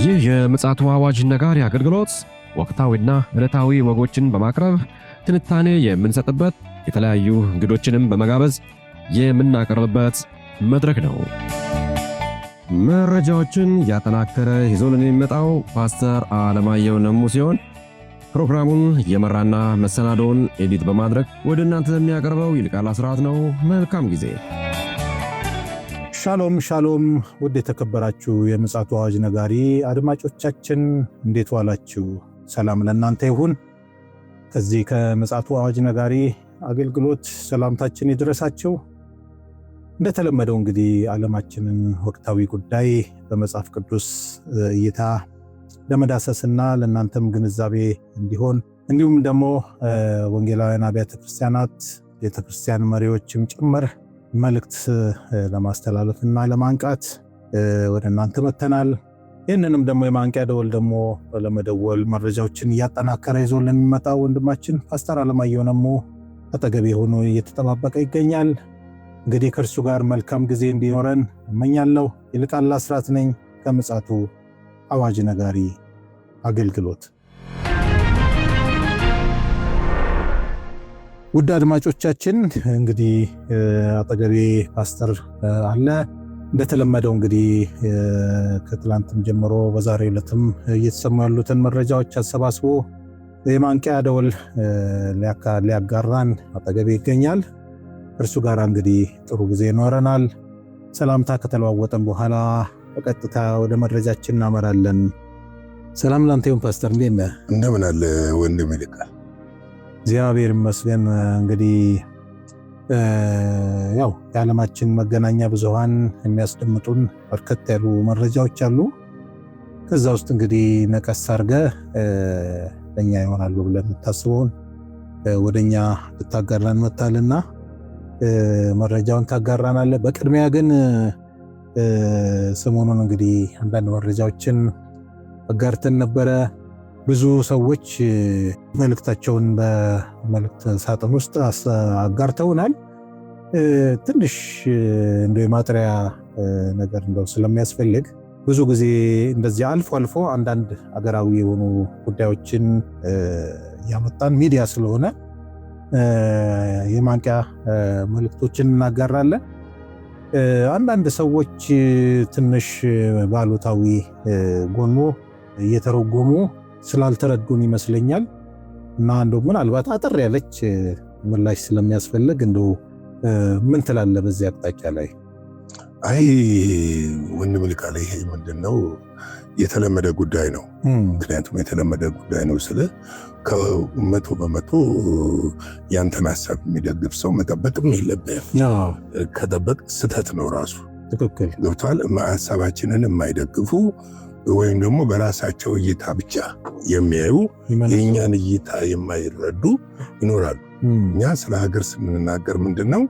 ይህ የምፅዓቱ አዋጅ ነጋሪ አገልግሎት ወቅታዊና ዕለታዊ ወጎችን በማቅረብ ትንታኔ የምንሰጥበት የተለያዩ እንግዶችንም በመጋበዝ የምናቀርብበት መድረክ ነው። መረጃዎችን ያጠናከረ ይዞልን የሚመጣው ፓስተር አለማየሁ ነሙ ሲሆን ፕሮግራሙን የመራና መሰናዶውን ኤዲት በማድረግ ወደ እናንተ የሚያቀርበው ይልቃል አስራት ነው። መልካም ጊዜ። ሻሎም ሻሎም፣ ውድ የተከበራችሁ የምፅዓቱ አዋጅ ነጋሪ አድማጮቻችን እንዴት ዋላችሁ? ሰላም ለእናንተ ይሁን። ከዚህ ከምፅዓቱ አዋጅ ነጋሪ አገልግሎት ሰላምታችን ይድረሳችሁ። እንደተለመደው እንግዲህ ዓለማችንን ወቅታዊ ጉዳይ በመጽሐፍ ቅዱስ እይታ ለመዳሰስና ለእናንተም ግንዛቤ እንዲሆን እንዲሁም ደግሞ ወንጌላውያን አብያተ ክርስቲያናት ቤተክርስቲያን መሪዎችም ጭምር መልእክት ለማስተላለፍና ለማንቃት ወደ እናንተ መተናል። ይህንንም ደግሞ የማንቂያ ደወል ደግሞ ለመደወል መረጃዎችን እያጠናከረ ይዞልን የሚመጣው ወንድማችን ፓስተር አለማየሁ ነሙ አጠገቤ ሆኖ እየተጠባበቀ ይገኛል። እንግዲህ ከእርሱ ጋር መልካም ጊዜ እንዲኖረን እመኛለሁ። ይልቃል አስራት ነኝ ከምፅዓቱ አዋጅ ነጋሪ አገልግሎት። ውድ አድማጮቻችን እንግዲህ አጠገቤ ፓስተር አለ። እንደተለመደው እንግዲህ ከትላንትም ጀምሮ በዛሬው ዕለትም እየተሰሙ ያሉትን መረጃዎች አሰባስቦ የማንቂያ ደወል ሊያጋራን አጠገቤ ይገኛል። እርሱ ጋር እንግዲህ ጥሩ ጊዜ ይኖረናል። ሰላምታ ከተለዋወጠን በኋላ በቀጥታ ወደ መረጃችን እናመራለን። ሰላም ላንተ ይሁን ፓስተር፣ እንዴት ነህ? እንደምን አለ ወንድም ይልቃል? እግዚአብሔር ይመስገን። እንግዲህ ያው የዓለማችን መገናኛ ብዙሃን የሚያስደምጡን በርከት ያሉ መረጃዎች አሉ። ከዛ ውስጥ እንግዲህ ነቀስ አድርገህ ለኛ ይሆናሉ ብለን የምታስበውን ወደኛ ልታጋራን መጥተሃልና መረጃውን ታጋራናለህ። በቅድሚያ ግን ሰሞኑን እንግዲህ አንዳንድ መረጃዎችን አጋርተን ነበረ። ብዙ ሰዎች መልእክታቸውን በመልእክት ሳጥን ውስጥ አጋርተውናል። ትንሽ እንደው የማጥሪያ ነገር እንደው ስለሚያስፈልግ ብዙ ጊዜ እንደዚህ አልፎ አልፎ አንዳንድ አገራዊ የሆኑ ጉዳዮችን ያመጣን ሚዲያ ስለሆነ የማንቂያ መልእክቶችን እናጋራለን። አንዳንድ ሰዎች ትንሽ ባሉታዊ ጎኑ እየተረጎሙ ስላልተረዱን ይመስለኛል እና እንደው ምናልባት አጠር ያለች ምላሽ ስለሚያስፈልግ እንደው ምን ትላለህ በዚህ አቅጣጫ ላይ? አይ ወንድም ይልቃል፣ ይሄ ምንድነው የተለመደ ጉዳይ ነው። ምክንያቱም የተለመደ ጉዳይ ነው ስለ ከመቶ በመቶ ያንተን ሀሳብ የሚደግፍ ሰው መጠበቅም የለብህም። ከጠበቅ ስተት ነው ራሱ። ትክክል ገብቷል። ሀሳባችንን የማይደግፉ ወይም ደግሞ በራሳቸው እይታ ብቻ የሚያዩ የእኛን እይታ የማይረዱ ይኖራሉ። እኛ ስለ ሀገር ስንናገር ምንድነው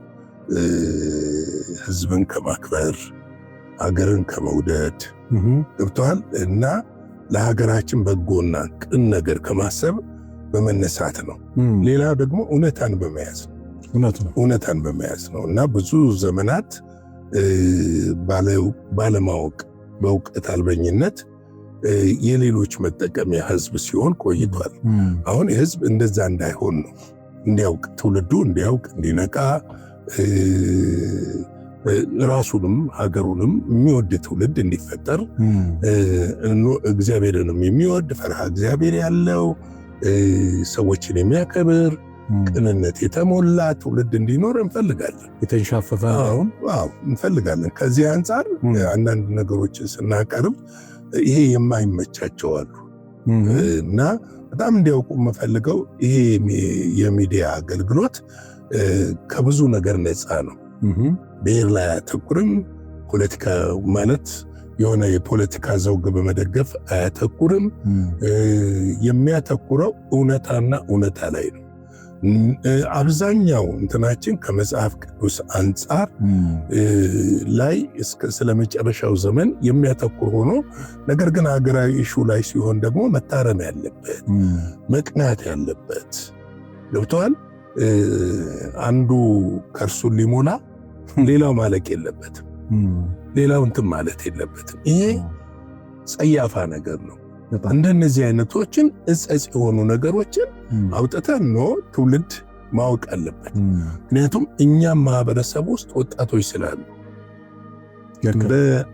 ህዝብን ከማክበር ሀገርን ከመውደድ ገብቷል እና ለሀገራችን በጎና ቅን ነገር ከማሰብ በመነሳት ነው። ሌላ ደግሞ እውነታን በመያዝ ነው እና ብዙ ዘመናት ባለማወቅ በእውቀት አልበኝነት የሌሎች መጠቀሚያ ህዝብ ሲሆን ቆይቷል። አሁን የህዝብ እንደዛ እንዳይሆን ነው እንዲያውቅ፣ ትውልዱ እንዲያውቅ፣ እንዲነቃ፣ ራሱንም ሀገሩንም የሚወድ ትውልድ እንዲፈጠር እግዚአብሔርንም የሚወድ ፈርሃ እግዚአብሔር ያለው ሰዎችን የሚያከብር ቅንነት የተሞላ ትውልድ እንዲኖር እንፈልጋለን። የተንሻፈፈ እንፈልጋለን። ከዚህ አንጻር አንዳንድ ነገሮችን ስናቀርብ ይሄ የማይመቻቸው አሉ እና በጣም እንዲያውቁ የምፈልገው ይሄ የሚዲያ አገልግሎት ከብዙ ነገር ነፃ ነው። ብሔር ላይ አያተኩርም። ፖለቲካ ማለት የሆነ የፖለቲካ ዘውግ በመደገፍ አያተኩርም። የሚያተኩረው እውነታና እውነታ ላይ ነው። አብዛኛው እንትናችን ከመጽሐፍ ቅዱስ አንጻር ላይ ስለ መጨረሻው ዘመን የሚያተኩር ሆኖ ነገር ግን ሀገራዊ ኢሹ ላይ ሲሆን ደግሞ መታረም ያለበት መቅናት ያለበት ገብተዋል። አንዱ ከርሱን ሊሞላ ሌላው ማለቅ የለበትም። ሌላው እንትን ማለት የለበትም። ይሄ ጸያፋ ነገር ነው። እንደነዚህ አይነቶችን እጸጽ የሆኑ ነገሮችን አውጥተን ነው ትውልድ ማወቅ አለበት። ምክንያቱም እኛም ማህበረሰብ ውስጥ ወጣቶች ስላሉ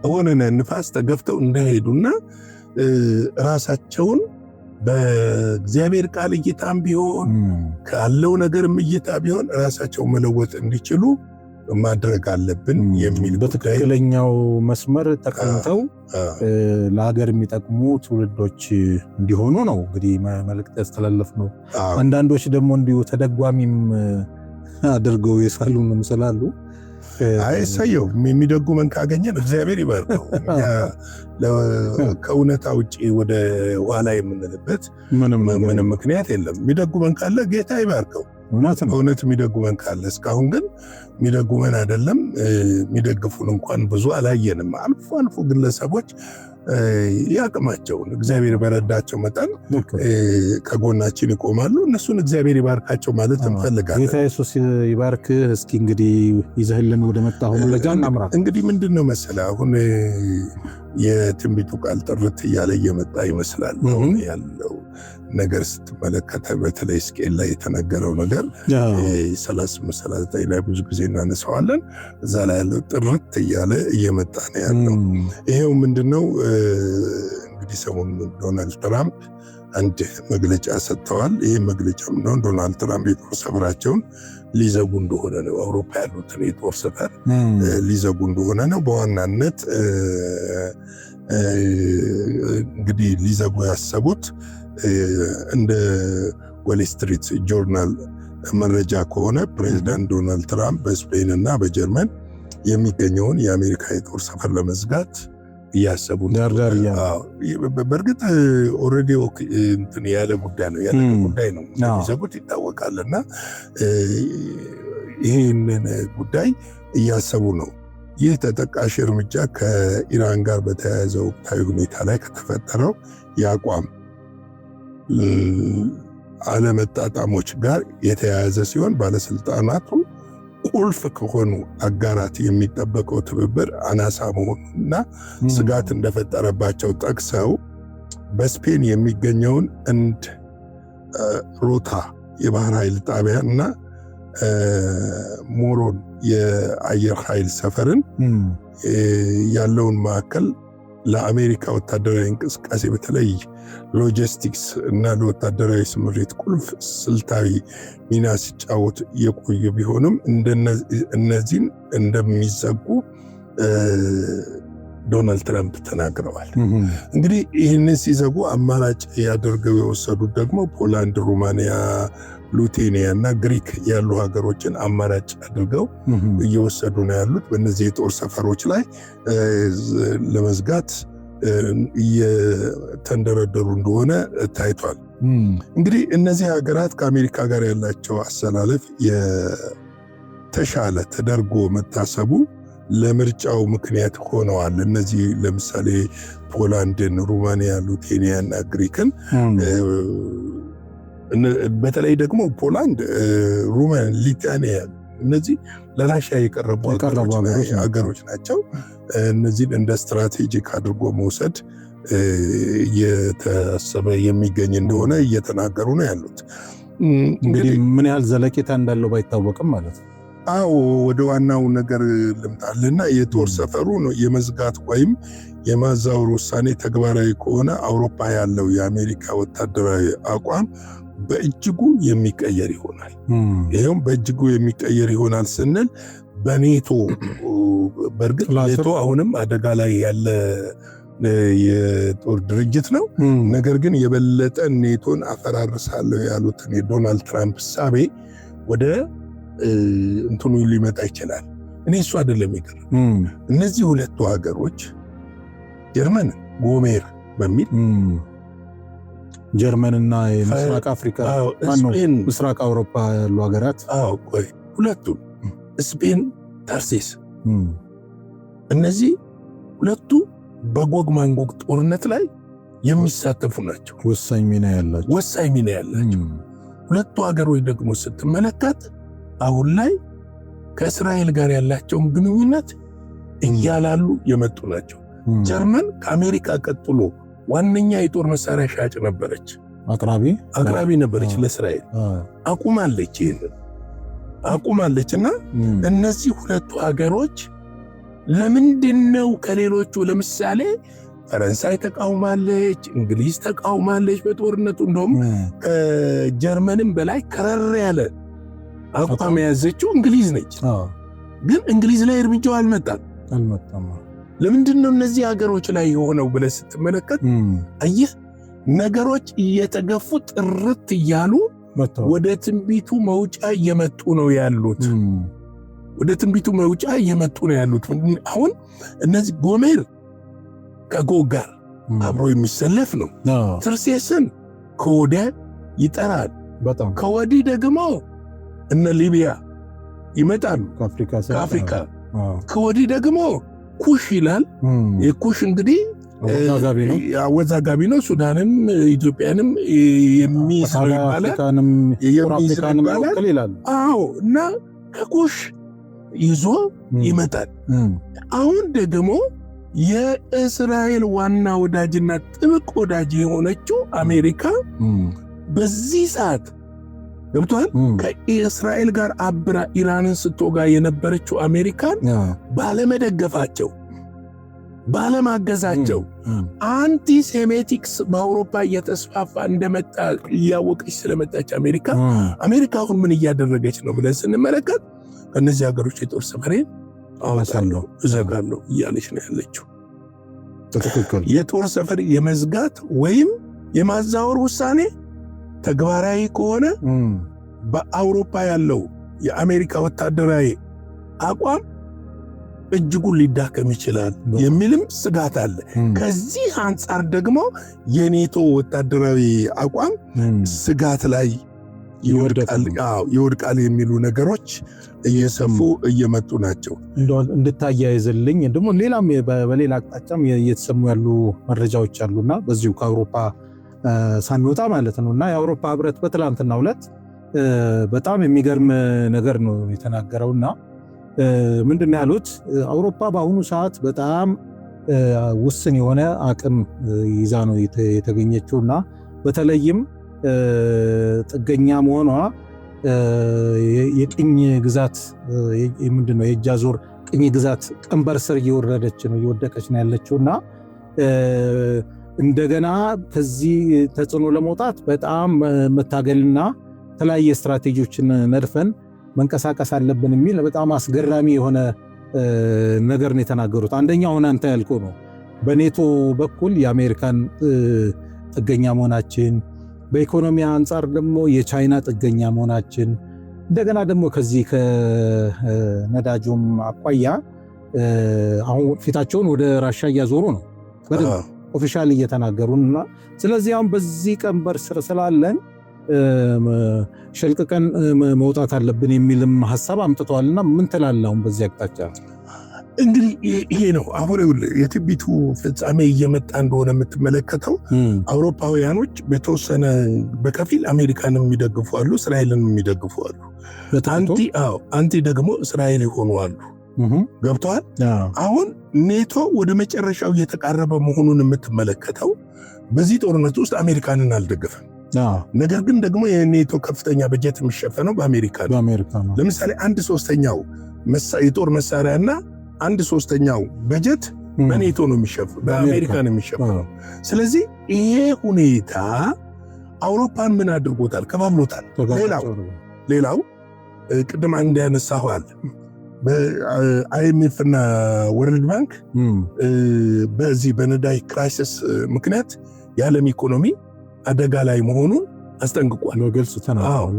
በሆነ ንፋስ ተገፍተው እንዳይሄዱና ራሳቸውን በእግዚአብሔር ቃል እይታም ቢሆን ካለው ነገርም እይታ ቢሆን ራሳቸው መለወጥ እንዲችሉ ማድረግ አለብን የሚል በትክክለኛው መስመር ተቀምጠው ለሀገር የሚጠቅሙ ትውልዶች እንዲሆኑ ነው እንግዲህ መልእክት ያስተላለፍ ነው። አንዳንዶች ደግሞ እንዲሁ ተደጓሚም አድርገው የሳሉንም ስላሉ አይሰየው የሚደጉመን ካገኘን እግዚአብሔር ይባርከው። ከእውነታ ውጭ ወደ ኋላ የምንልበት ምንም ምክንያት የለም። የሚደጉመን ካለ ጌታ ይባርከው። እውነት የሚደጉመን ካለ እስካሁን ግን የሚደጉመን አይደለም። የሚደግፉን እንኳን ብዙ አላየንም። አልፎ አልፎ ግለሰቦች ያቅማቸውን እግዚአብሔር በረዳቸው መጠን ከጎናችን ይቆማሉ። እነሱን እግዚአብሔር ይባርካቸው ማለት እንፈልጋለን። ጌታ ኢየሱስ ይባርክ። እስኪ እንግዲህ ይዘህልን ወደ መጣሁ መረጃ እናምራ። እንግዲህ ምንድነው መሰለህ አሁን የትንቢቱ ቃል ጥርት እያለ እየመጣ ይመስላል። አሁን ያለው ነገር ስትመለከተ በተለይ ሕዝቅኤል ላይ የተነገረው ነገር 38-39 ላይ ብዙ ጊዜ እናነሳዋለን። እዛ ላይ ያለው ጥርት እያለ እየመጣ ነው ያለው። ይሄው ምንድነው እንግዲህ ሰሞኑን ዶናልድ ትራምፕ አንድ መግለጫ ሰጥተዋል። ይህ መግለጫ ምንድነው? ዶናልድ ትራምፕ የጦር ሰፈራቸውን ሊዘጉ እንደሆነ ነው። አውሮፓ ያሉትን የጦር ሰፈር ሊዘጉ እንደሆነ ነው በዋናነት እንግዲህ ሊዘጉ ያሰቡት። እንደ ዌል ስትሪት ጆርናል መረጃ ከሆነ ፕሬዚዳንት ዶናልድ ትራምፕ በስፔን እና በጀርመን የሚገኘውን የአሜሪካ የጦር ሰፈር ለመዝጋት እያሰቡ በእርግጥ ኦልሬዲ እንትን ያለ ጉዳይ ነው የሚዘጉት ይታወቃልና ይህንን ጉዳይ እያሰቡ ነው። ይህ ተጠቃሽ እርምጃ ከኢራን ጋር በተያያዘ ወቅታዊ ሁኔታ ላይ ከተፈጠረው የአቋም አለመጣጣሞች ጋር የተያያዘ ሲሆን ባለስልጣናቱ ቁልፍ ከሆኑ አጋራት የሚጠበቀው ትብብር አናሳ መሆኑና ስጋት እንደፈጠረባቸው ጠቅሰው በስፔን የሚገኘውን እንድ ሮታ የባህር ኃይል ጣቢያ እና ሞሮን የአየር ኃይል ሰፈርን ያለውን ማዕከል ለአሜሪካ ወታደራዊ እንቅስቃሴ በተለይ ሎጂስቲክስ እና ለወታደራዊ ስምሪት ቁልፍ ስልታዊ ሚና ሲጫወት የቆዩ ቢሆንም እነዚህን እንደሚዘጉ ዶናልድ ትራምፕ ተናግረዋል። እንግዲህ ይህንን ሲዘጉ አማራጭ ያደርገው የወሰዱት ደግሞ ፖላንድ፣ ሩማንያ፣ ሉቴኒያ እና ግሪክ ያሉ ሀገሮችን አማራጭ አድርገው እየወሰዱ ነው ያሉት። በእነዚህ የጦር ሰፈሮች ላይ ለመዝጋት እየተንደረደሩ እንደሆነ ታይቷል። እንግዲህ እነዚህ ሀገራት ከአሜሪካ ጋር ያላቸው አሰላለፍ የተሻለ ተደርጎ መታሰቡ ለምርጫው ምክንያት ሆነዋል። እነዚህ ለምሳሌ ፖላንድን፣ ሩማንያ፣ ሉቴኒያ እና ግሪክን በተለይ ደግሞ ፖላንድ፣ ሩማንያ፣ ሊታኒያ እነዚህ ለራሽያ የቀረቡ ሀገሮች ናቸው። እነዚህን እንደ ስትራቴጂክ አድርጎ መውሰድ እየታሰበ የሚገኝ እንደሆነ እየተናገሩ ነው ያሉት። እንግዲህ ምን ያህል ዘለቄታ እንዳለው ባይታወቅም ማለት ነው። አዎ ወደ ዋናው ነገር ልምጣልና የጦር ሰፈሩ ነው የመዝጋት ወይም የማዛወር ውሳኔ ተግባራዊ ከሆነ አውሮፓ ያለው የአሜሪካ ወታደራዊ አቋም በእጅጉ የሚቀየር ይሆናል። ይሄውም በእጅጉ የሚቀየር ይሆናል ስንል በኔቶ በእርግጥ ኔቶ አሁንም አደጋ ላይ ያለ የጦር ድርጅት ነው። ነገር ግን የበለጠ ኔቶን አፈራርሳለሁ ያሉትን የዶናልድ ትራምፕ ሳቤ ወደ እንትኑ ሊመጣ ይችላል። እኔ እሱ አይደለም ይቀር እነዚህ ሁለቱ ሀገሮች ጀርመን ጎሜር በሚል ጀርመንና የምስራቅ አፍሪካ ምስራቅ አውሮፓ ያሉ ሀገራት ሁለቱም ስፔን፣ ታርሴስ እነዚህ ሁለቱ በጎግ ማንጎግ ጦርነት ላይ የሚሳተፉ ናቸው። ወሳኝ ሚና ያላቸው ሁለቱ ሀገሮች ደግሞ ስትመለከት አሁን ላይ ከእስራኤል ጋር ያላቸውን ግንኙነት እያላሉ የመጡ ናቸው። ጀርመን ከአሜሪካ ቀጥሎ ዋነኛ የጦር መሳሪያ ሻጭ ነበረች፣ አቅራቢ ነበረች ለእስራኤል። አቁማለች፣ ይሄንን አቁማለች። እና እነዚህ ሁለቱ ሀገሮች ለምንድነው ከሌሎቹ ለምሳሌ ፈረንሳይ ተቃውማለች፣ እንግሊዝ ተቃውማለች በጦርነቱ። እንደውም ከጀርመንም በላይ ከረር ያለ አቋም የያዘችው እንግሊዝ ነች። ግን እንግሊዝ ላይ እርምጃው አልመጣም። ለምንድነው እነዚህ ሀገሮች ላይ የሆነው ብለህ ስትመለከት አየህ ነገሮች እየተገፉ ጥርት እያሉ ወደ ትንቢቱ መውጫ እየመጡ ነው ያሉት። ወደ ትንቢቱ መውጫ እየመጡ ነው ያሉት። አሁን እነዚህ ጎሜር ከጎግ ጋር አብሮ የሚሰለፍ ነው። ተርሴስን ከወዲያ ይጠራል። ከወዲህ ደግሞ እነ ሊቢያ ይመጣሉ ከአፍሪካ። ከወዲህ ደግሞ ኩሽ ይላል። የኩሽ እንግዲህ አወዛጋቢ ነው። ሱዳንም ኢትዮጵያንም የሚስረው ይባላል። አዎ እና ከኩሽ ይዞ ይመጣል። አሁን ደግሞ የእስራኤል ዋና ወዳጅና ጥብቅ ወዳጅ የሆነችው አሜሪካ በዚህ ሰዓት ገብቷል። ከእስራኤል ጋር አብራ ኢራንን ስትወጋ የነበረችው አሜሪካን ባለመደገፋቸው ባለማገዛቸው አንቲሴሜቲክስ በአውሮፓ እየተስፋፋ እንደመጣ እያወቀች ስለመጣች አሜሪካ አሁን ምን እያደረገች ነው ብለን ስንመለከት ከእነዚህ ሀገሮች የጦር ሰፈሬን አወጣለሁ እዘጋለሁ እያለች ነው ያለችው። የጦር ሰፈር የመዝጋት ወይም የማዛወር ውሳኔ ተግባራዊ ከሆነ በአውሮፓ ያለው የአሜሪካ ወታደራዊ አቋም እጅጉን ሊዳከም ይችላል የሚልም ስጋት አለ። ከዚህ አንጻር ደግሞ የኔቶ ወታደራዊ አቋም ስጋት ላይ ይወድቃል የሚሉ ነገሮች እየሰፉ እየመጡ ናቸው። እንድታያይዝልኝ ደግሞ ሌላም በሌላ አቅጣጫም እየተሰሙ ያሉ መረጃዎች አሉና በዚሁ ከአውሮፓ ሳንወጣ ማለት ነውና የአውሮፓ ህብረት በትላንትናው ዕለት በጣም የሚገርም ነገር ነው የተናገረውና ምንድን ያሉት አውሮፓ በአሁኑ ሰዓት በጣም ውስን የሆነ አቅም ይዛ ነው የተገኘችውና በተለይም ጥገኛ መሆኗ የቅኝ ግዛት ምንድነው የእጅ አዙር ቅኝ ግዛት ቀንበር ስር እየወደቀች ነው ያለችውና እንደገና ከዚህ ተጽዕኖ ለመውጣት በጣም መታገልና የተለያየ ስትራቴጂዎችን ነድፈን መንቀሳቀስ አለብን የሚል በጣም አስገራሚ የሆነ ነገር ነው የተናገሩት። አንደኛው ሆነ አንተ ያልከው ነው። በኔቶ በኩል የአሜሪካን ጥገኛ መሆናችን፣ በኢኮኖሚ አንጻር ደግሞ የቻይና ጥገኛ መሆናችን፣ እንደገና ደግሞ ከዚህ ከነዳጁም አኳያ አሁን ፊታቸውን ወደ ራሻ እያዞሩ ነው በደንብ ኦፊሻሊ እየተናገሩና ስለዚህ አሁን በዚህ ቀንበር ስር ስላለን ሸልቅቀን መውጣት አለብን የሚልም ሐሳብ አምጥተዋልና ምን ትላለህ አሁን በዚህ አቅጣጫ? እንግዲህ ይሄ ነው አሁን የትንቢቱ ፍጻሜ እየመጣ እንደሆነ የምትመለከተው። አውሮፓውያኖች በተወሰነ በከፊል አሜሪካንም የሚደግፉ አሉ፣ እስራኤልን የሚደግፉ አሉ። አንቲ ደግሞ እስራኤል የሆኑ አሉ። ገብተዋል። አሁን ኔቶ ወደ መጨረሻው እየተቃረበ መሆኑን የምትመለከተው በዚህ ጦርነት ውስጥ አሜሪካንን አልደገፈም። ነገር ግን ደግሞ የኔቶ ከፍተኛ በጀት የሚሸፈነው በአሜሪካ ነው። ለምሳሌ 1/3 የጦር መሳሪያና 1/3 በጀት በኔቶ ነው የሚሸፈነው፣ በአሜሪካ ነው የሚሸፈነው። ስለዚህ ይሄ ሁኔታ አውሮፓን ምን አድርጎታል? ከባብሎታል። ሌላው ቅድም አንድ ያነሳኋል በአይኤምኤፍ እና ወርልድ ባንክ በዚህ በነዳጅ ክራይሲስ ምክንያት የዓለም ኢኮኖሚ አደጋ ላይ መሆኑን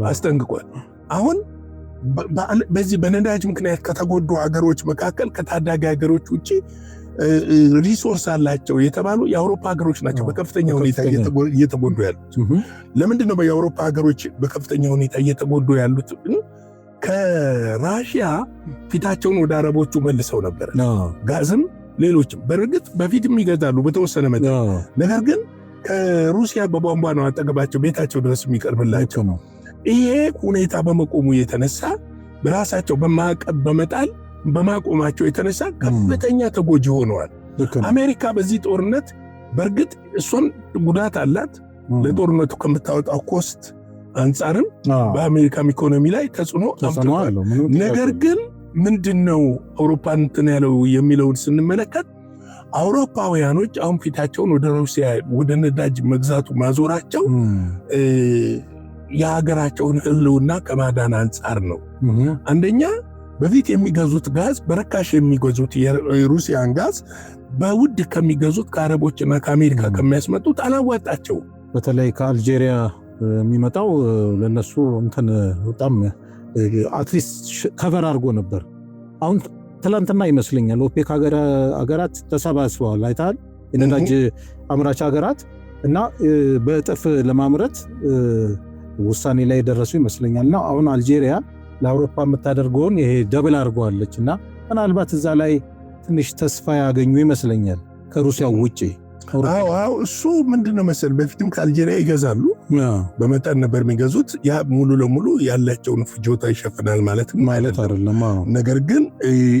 አስጠንቅቋል። አሁን በዚህ በነዳጅ ምክንያት ከተጎዱ ሀገሮች መካከል ከታዳጊ ሀገሮች ውጭ ሪሶርስ አላቸው የተባሉ የአውሮፓ ሀገሮች ናቸው በከፍተኛ ሁኔታ እየተጎዱ ያሉት። ለምንድን ነው የአውሮፓ ሀገሮች በከፍተኛ ሁኔታ እየተጎዱ ያሉት? ከራሽያ ፊታቸውን ወደ አረቦቹ መልሰው ነበር። ጋዝም ሌሎችም በእርግጥ በፊትም ይገዛሉ በተወሰነ መጠን፣ ነገር ግን ከሩሲያ በቧንቧ ነው አጠገባቸው ቤታቸው ድረስ የሚቀርብላቸው ነው። ይሄ ሁኔታ በመቆሙ የተነሳ በራሳቸው በማዕቀብ በመጣል በማቆማቸው የተነሳ ከፍተኛ ተጎጂ ሆነዋል። አሜሪካ በዚህ ጦርነት በእርግጥ እሷም ጉዳት አላት። ለጦርነቱ ከምታወጣው ኮስት አንጻርም በአሜሪካም ኢኮኖሚ ላይ ተጽዕኖ አለው። ነገር ግን ምንድነው አውሮፓን እንትን ያለው የሚለውን ስንመለከት አውሮፓውያኖች አሁን ፊታቸውን ወደ ሩሲያ ወደ ነዳጅ መግዛቱ ማዞራቸው የሀገራቸውን ህልውና ከማዳን አንጻር ነው። አንደኛ በፊት የሚገዙት ጋዝ በረካሽ የሚገዙት የሩሲያን ጋዝ በውድ ከሚገዙት ከአረቦችና ከአሜሪካ ከሚያስመጡት አላዋጣቸው። በተለይ ከአልጄሪያ የሚመጣው ለነሱ እንትን በጣም አትሊስት ከቨር አድርጎ ነበር። አሁን ትላንትና ይመስለኛል ኦፔክ ሀገራት ተሰባስበዋል። አይተሃል? የነዳጅ አምራች ሀገራት እና በእጥፍ ለማምረት ውሳኔ ላይ የደረሱ ይመስለኛል። እና አሁን አልጄሪያ ለአውሮፓ የምታደርገውን ይሄ ደብል አድርገዋለች እና ምናልባት እዛ ላይ ትንሽ ተስፋ ያገኙ ይመስለኛል ከሩሲያው ውጪ። አዎ እሱ ምንድነው መሰል በፊትም ከአልጄሪያ ይገዛሉ፣ በመጠን ነበር የሚገዙት። ያ ሙሉ ለሙሉ ያላቸውን ፍጆታ ይሸፍናል ማለት አይደለም። ነገር ግን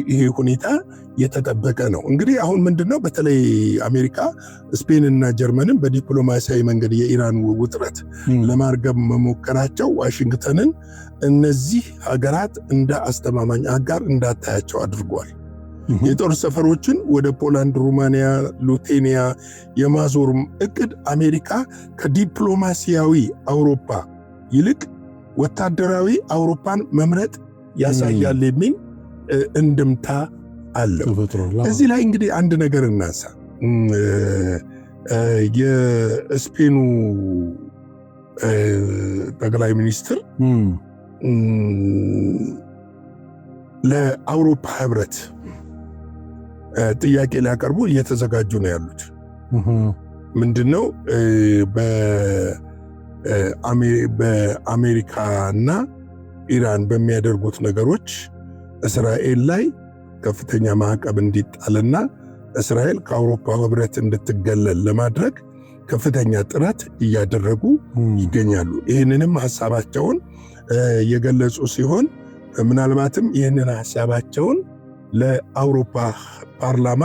ይሄ ሁኔታ የተጠበቀ ነው። እንግዲህ አሁን ምንድነው በተለይ አሜሪካ ስፔንና ጀርመንን በዲፕሎማሲያዊ መንገድ የኢራን ውጥረት ለማርገብ መሞከራቸው ዋሽንግተንን እነዚህ ሀገራት እንደ አስተማማኝ አጋር እንዳታያቸው አድርጓል። የጦር ሰፈሮችን ወደ ፖላንድ፣ ሩማንያ፣ ሊቱዌኒያ የማዞርም እቅድ አሜሪካ ከዲፕሎማሲያዊ አውሮፓ ይልቅ ወታደራዊ አውሮፓን መምረጥ ያሳያል የሚል እንድምታ አለው። እዚህ ላይ እንግዲህ አንድ ነገር እናንሳ። የስፔኑ ጠቅላይ ሚኒስትር ለአውሮፓ ህብረት ጥያቄ ሊያቀርቡ እየተዘጋጁ ነው ያሉት። ምንድነው በአሜሪካና ኢራን በሚያደርጉት ነገሮች እስራኤል ላይ ከፍተኛ ማዕቀብ እንዲጣልና እስራኤል ከአውሮፓ ህብረት እንድትገለል ለማድረግ ከፍተኛ ጥረት እያደረጉ ይገኛሉ። ይህንንም ሐሳባቸውን የገለጹ ሲሆን ምናልባትም ይህንን ሐሳባቸውን ለአውሮፓ ፓርላማ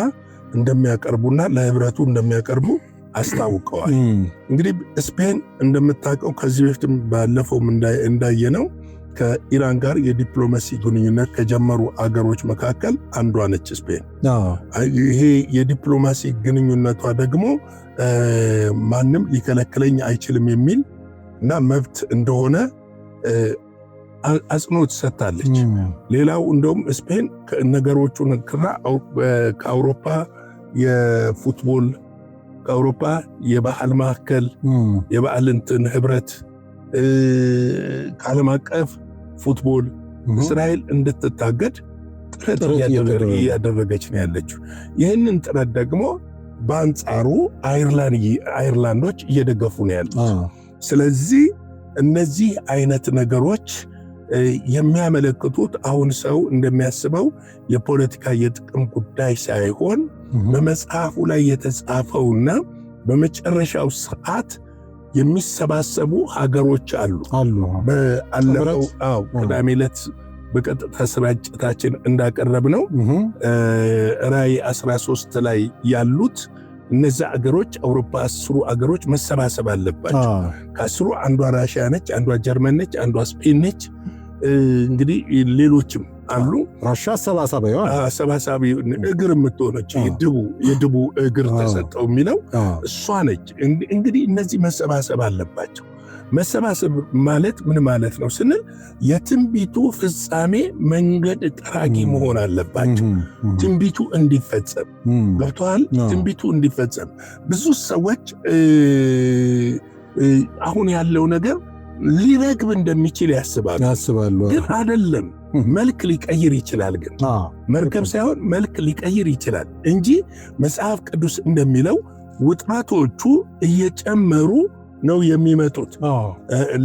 እንደሚያቀርቡና ለህብረቱ እንደሚያቀርቡ አስታውቀዋል። እንግዲህ ስፔን እንደምታውቀው ከዚህ በፊትም ባለፈውም እንዳየነው ከኢራን ጋር የዲፕሎማሲ ግንኙነት ከጀመሩ አገሮች መካከል አንዷ ነች ስፔን። ይሄ የዲፕሎማሲ ግንኙነቷ ደግሞ ማንም ሊከለክለኝ አይችልም የሚል እና መብት እንደሆነ አጽንኦት ሰጥታለች። ሌላው እንደውም ስፔን ነገሮቹን ከአውሮፓ የፉትቦል ከአውሮፓ የባህል ማዕከል የባህል እንትን ህብረት ከዓለም አቀፍ ፉትቦል እስራኤል እንድትታገድ ጥረት እያደረገች ነው ያለችው። ይህንን ጥረት ደግሞ በአንጻሩ አይርላንዶች እየደገፉ ነው ያሉት። ስለዚህ እነዚህ አይነት ነገሮች የሚያመለክቱት አሁን ሰው እንደሚያስበው የፖለቲካ የጥቅም ጉዳይ ሳይሆን በመጽሐፉ ላይ የተጻፈውና በመጨረሻው ሰዓት የሚሰባሰቡ ሀገሮች አሉ። በአለፈው ቅዳሜ ዕለት በቀጥታ ስርጭታችን እንዳቀረብነው ራዕይ 13 ላይ ያሉት እነዚህ አገሮች አውሮፓ 10 አገሮች መሰባሰብ አለባቸው። ከ10 አንዷ ራሽያ ነች፣ አንዷ ጀርመን ነች፣ አንዷ ስፔን ነች። እንግዲህ ሌሎችም አሉ። ራሽያ ሰባሳቢ እግር የምትሆነች የድቡ እግር ተሰጠው የሚለው እሷ ነች። እንግዲህ እነዚህ መሰባሰብ አለባቸው። መሰባሰብ ማለት ምን ማለት ነው ስንል የትንቢቱ ፍጻሜ መንገድ ጠራጊ መሆን አለባቸው። ትንቢቱ እንዲፈጸም ገብተዋል። ትንቢቱ እንዲፈጸም ብዙ ሰዎች አሁን ያለው ነገር ሊረግብ እንደሚችል ያስባሉ። ግን አይደለም። መልክ ሊቀይር ይችላል። ግን መርከብ ሳይሆን መልክ ሊቀይር ይችላል እንጂ መጽሐፍ ቅዱስ እንደሚለው ውጥረቶቹ እየጨመሩ ነው የሚመጡት።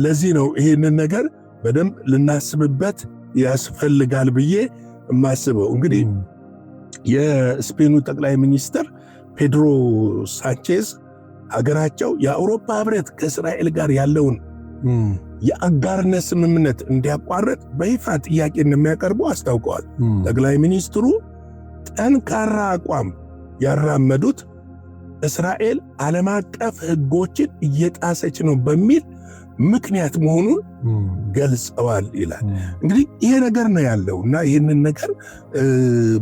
ለዚህ ነው ይህንን ነገር በደንብ ልናስብበት ያስፈልጋል ብዬ የማስበው። እንግዲህ የስፔኑ ጠቅላይ ሚኒስትር ፔድሮ ሳንቼዝ ሀገራቸው የአውሮፓ ህብረት ከእስራኤል ጋር ያለውን የአጋርነት ስምምነት እንዲያቋርጥ በይፋ ጥያቄ እንደሚያቀርቡ አስታውቀዋል። ጠቅላይ ሚኒስትሩ ጠንካራ አቋም ያራመዱት እስራኤል ዓለም አቀፍ ሕጎችን እየጣሰች ነው በሚል ምክንያት መሆኑን ገልጸዋል ይላል። እንግዲህ ይሄ ነገር ነው ያለው እና ይህንን ነገር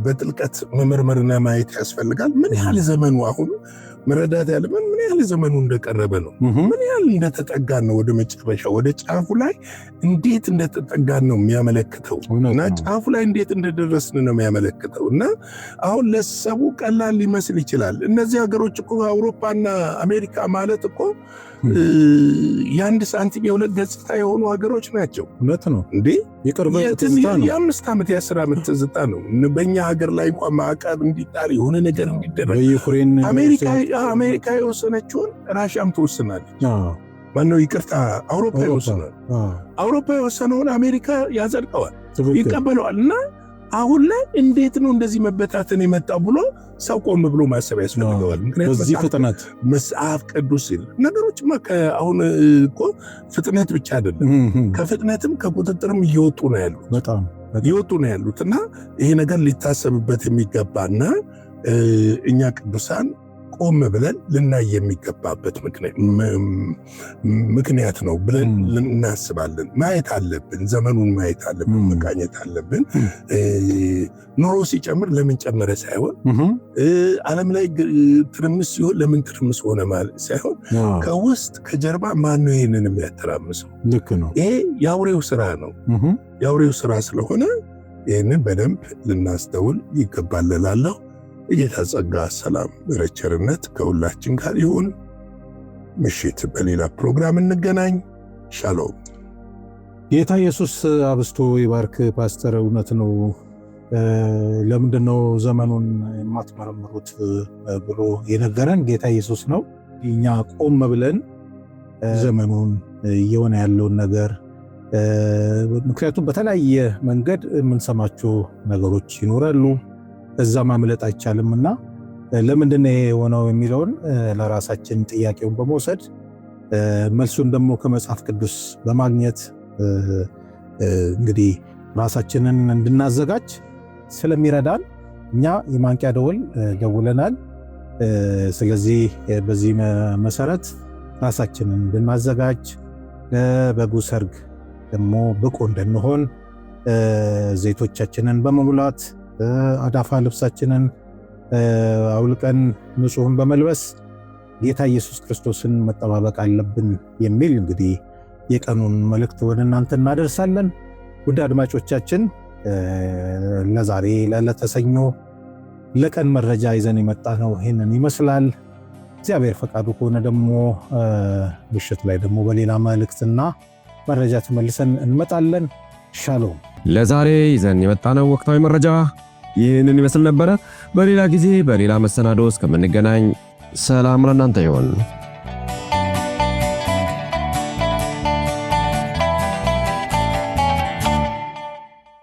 በጥልቀት መመርመርና ማየት ያስፈልጋል። ምን ያህል ዘመኑ አሁን መረዳት ያለብን ምን ያህል ዘመኑ እንደቀረበ ነው። ምን ያህል እንደተጠጋን ነው ወደ መጨረሻ ወደ ጫፉ ላይ እንዴት እንደተጠጋን ነው የሚያመለክተው እና ጫፉ ላይ እንዴት እንደደረስን ነው የሚያመለክተው እና አሁን ለሰቡ ቀላል ሊመስል ይችላል። እነዚህ ሀገሮች እኮ አውሮፓና አሜሪካ ማለት እኮ የአንድ ሳንቲም የሁለት ገጽታ የሆኑ ሀገሮች ናቸው። እውነት ነው እንዴ? የ5 ዓመት የ10 ዓመት ትዝታ ነው። በእኛ ሀገር ላይ እንኳን ማዕቀብ እንዲጣል የሆነ ነገር እንዲደረግ አሜሪካ የወሰነችውን ራሽያም ትወስናለች። ማነው ይቅርታ አውሮፓ ይወስናል። አውሮፓ የወሰነውን አሜሪካ ያጸድቀዋል፣ ይቀበለዋል። እና አሁን ላይ እንዴት ነው እንደዚህ መበታተን የመጣው ብሎ ሰው ቆም ብሎ ማሰብ ያስፈልገዋል። ምክንያቱም በዚህ ፍጥነት መጽሐፍ ቅዱስ ሲል ነገሮችማ አሁን እኮ ፍጥነት ብቻ አይደለም፣ ከፍጥነትም ከቁጥጥርም እየወጡ ነው ያሉት፣ በጣም እየወጡ ነው ያሉት እና ይሄ ነገር ሊታሰብበት የሚገባና እኛ ቅዱሳን ቆም ብለን ልናይ የሚገባበት ምክንያት ነው ብለን እናስባለን። ማየት አለብን፣ ዘመኑን ማየት አለብን፣ መቃኘት አለብን። ኑሮ ሲጨምር ለምን ጨመረ ሳይሆን ዓለም ላይ ትርምስ ሲሆን ለምን ትርምስ ሆነ ማለት ሳይሆን ከውስጥ ከጀርባ ማን ነው ይህንን የሚያተራምሰው? ልክ ነው። ይሄ የአውሬው ስራ ነው። የአውሬው ስራ ስለሆነ ይህንን በደንብ ልናስተውል ይገባል እላለሁ። የጌታ ጸጋ፣ ሰላም፣ ቸርነት ከሁላችን ጋር ይሁን። ምሽት በሌላ ፕሮግራም እንገናኝ። ሻሎም። ጌታ ኢየሱስ አብስቶ ይባርክ። ፓስተር እውነት ነው። ለምንድነው ዘመኑን የማትመረምሩት ብሎ የነገረን ጌታ ኢየሱስ ነው። እኛ ቆም ብለን ዘመኑን እየሆነ ያለውን ነገር ምክንያቱም በተለያየ መንገድ የምንሰማቸው ነገሮች ይኖራሉ። እዛ ማምለጥ አይቻልምና ለምንድነው ይሄ የሆነው የሚለውን ለራሳችን ጥያቄውን በመውሰድ መልሱን ደግሞ ከመጽሐፍ ቅዱስ በማግኘት እንግዲህ ራሳችንን እንድናዘጋጅ ስለሚረዳን እኛ የማንቂያ ደወል ደውለናል። ስለዚህ በዚህ መሰረት ራሳችንን እንድናዘጋጅ ለበጉ ሰርግ ደግሞ ብቁ እንድንሆን ዘይቶቻችንን በመሙላት አዳፋ ልብሳችንን አውልቀን ንጹህን በመልበስ ጌታ ኢየሱስ ክርስቶስን መጠባበቅ አለብን የሚል እንግዲህ የቀኑን መልእክት ወደ እናንተ እናደርሳለን። ውድ አድማጮቻችን ለዛሬ ለዕለተ ሰኞ ለቀን መረጃ ይዘን የመጣ ነው ይህንን ይመስላል። እግዚአብሔር ፈቃዱ ከሆነ ደግሞ ምሽት ላይ ደግሞ በሌላ መልእክትና መረጃ ተመልሰን እንመጣለን። ሻሎም። ለዛሬ ይዘን የመጣነው ወቅታዊ መረጃ ይህንን ይመስል ነበረ። በሌላ ጊዜ በሌላ መሰናዶ እስከምንገናኝ ሰላም ለእናንተ ይሁን።